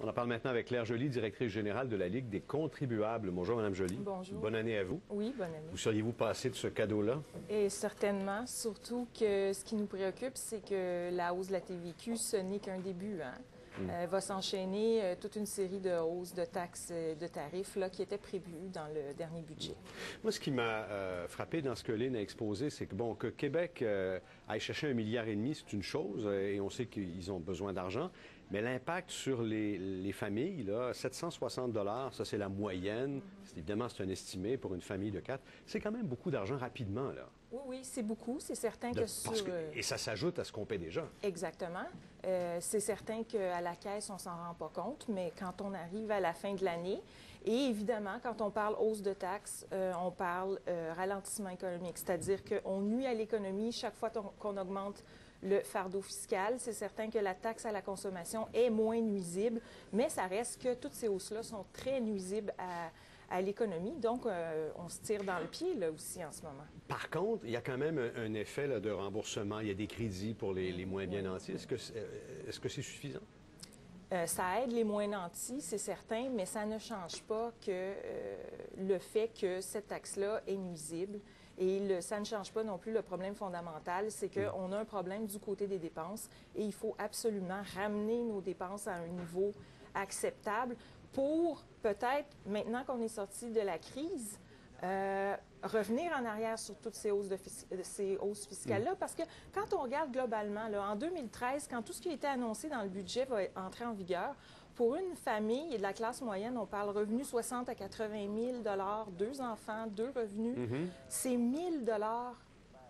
On en parle maintenant avec Claire Joly, directrice générale de la Ligue des contribuables. Bonjour, Mme Joly. Bonjour. Bonne année à vous. Oui, bonne année. Vous seriez-vous passé de ce cadeau-là? Et certainement, surtout que ce qui nous préoccupe, c'est que la hausse de la TVQ, ce n'est qu'un début. Va s'enchaîner toute une série de hausses de taxes et de tarifs là, qui étaient prévues dans le dernier budget. Moi, ce qui m'a frappé dans ce que Lynn a exposé, c'est que, bon, que Québec aille chercher 1,5 milliard, c'est une chose, et on sait qu'ils ont besoin d'argent, mais l'impact sur les familles, là, 760 $, ça c'est la moyenne. Évidemment, c'est un estimé pour une famille de 4. C'est quand même beaucoup d'argent rapidement, là. Oui, oui, c'est beaucoup. C'est certain que sur... Et ça s'ajoute à ce qu'on paie déjà. Exactement. C'est certain qu'à la caisse, on s'en rend pas compte, mais quand on arrive à la fin de l'année, et évidemment, quand on parle hausse de taxes, on parle ralentissement économique, c'est-à-dire qu'on nuit à l'économie chaque fois qu'on augmente le fardeau fiscal. C'est certain que la taxe à la consommation est moins nuisible, mais ça reste que toutes ces hausses-là sont très nuisibles à l'économie. Donc, on se tire dans le pied, là, aussi, en ce moment. Par contre, il y a quand même un effet là, de remboursement. Il y a des crédits pour les moins bien nantis. Est-ce que c'est suffisant? Ça aide les moins nantis, c'est certain, mais ça ne change pas que le fait que cette taxe-là est nuisible. Et ça ne change pas non plus le problème fondamental, c'est qu'on a un problème du côté des dépenses et il faut absolument ramener nos dépenses à un niveau acceptable pour peut-être, maintenant qu'on est sorti de la crise, revenir en arrière sur toutes ces hausses fiscales-là, parce que quand on regarde globalement, là, en 2013, quand tout ce qui a été annoncé dans le budget va entrer en vigueur, pour une famille de la classe moyenne, on parle revenus 60 à 80 000 $, 2 enfants, 2 revenus, c'est 1 000 $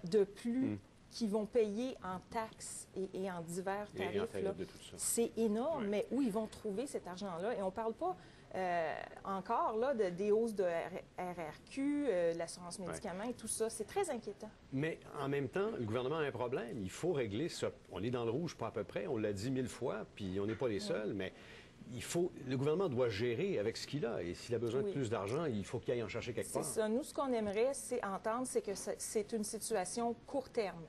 de plus qui vont payer en taxes et en divers tarifs. C'est énorme, mais où ils vont trouver cet argent-là? Et on ne parle pas encore là, des hausses de RRQ, l'assurance médicaments et tout ça. C'est très inquiétant. Mais en même temps, le gouvernement a un problème. Il faut régler ça. On est dans le rouge pas à peu près. On l'a dit 1000 fois, puis on n'est pas les seuls, mais le gouvernement doit gérer avec ce qu'il a. Et s'il a besoin de plus d'argent, il faut qu'il aille en chercher quelque part. C'est ça. Nous, ce qu'on aimerait, c'est entendre, c'est que c'est une situation court terme.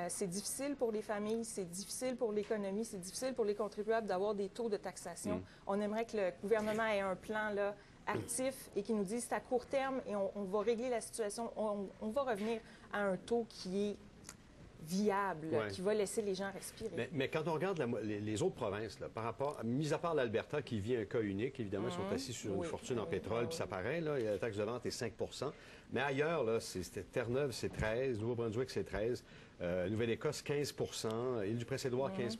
C'est difficile pour les familles, c'est difficile pour l'économie, c'est difficile pour les contribuables d'avoir des taux de taxation. On aimerait que le gouvernement ait un plan là, actif et qui nous dise c'est à court terme et on va régler la situation. On va revenir à un taux qui est viable, qui va laisser les gens respirer. Mais quand on regarde les autres provinces, là, par rapport, mis à part l'Alberta qui vit un cas unique, évidemment, ils sont assis sur une fortune en pétrole, puis ça paraît, là, la taxe de vente est 5 %. Mais ailleurs, là, c'était Terre-Neuve, c'est 13 Nouveau-Brunswick, c'est 13 Nouvelle-Écosse, 15 Île-du-Prince-Édouard, 15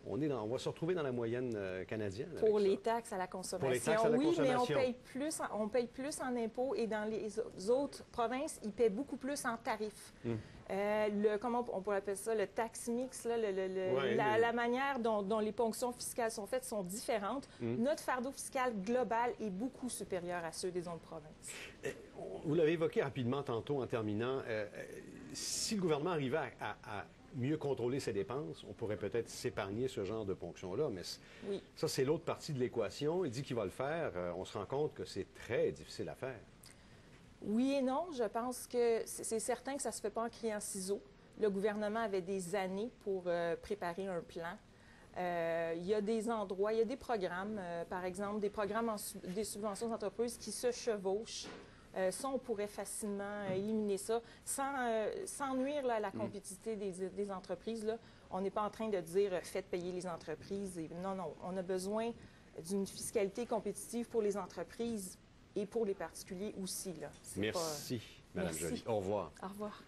On va se retrouver dans la moyenne canadienne. Pour les taxes à la consommation. Pour les taxes à la consommation. Mais on paye plus en impôts et dans les autres provinces, ils paient beaucoup plus en tarifs. Comment on pourrait appeler ça, le tax mix, là, la manière dont les ponctions fiscales sont faites sont différentes. Notre fardeau fiscal global est beaucoup supérieur à ceux des autres provinces. Vous l'avez évoqué rapidement tantôt en terminant. Si le gouvernement arrivait à mieux contrôler ses dépenses, on pourrait peut-être s'épargner ce genre de ponction-là, mais ça, c'est l'autre partie de l'équation. Il dit qu'il va le faire. On se rend compte que c'est très difficile à faire. Oui et non. Je pense que c'est certain que ça ne se fait pas en criant ciseaux. Le gouvernement avait des années pour préparer un plan. Il y a des endroits, il y a des programmes, par exemple, des programmes des subventions d'entreprises qui se chevauchent. Ça, on pourrait facilement éliminer ça sans nuire là, à la compétitivité des entreprises. Là. On n'est pas en train de dire « faites payer les entreprises ». Non, non, on a besoin d'une fiscalité compétitive pour les entreprises et pour les particuliers aussi. Là. Merci, Mme Joly. Au revoir. Au revoir.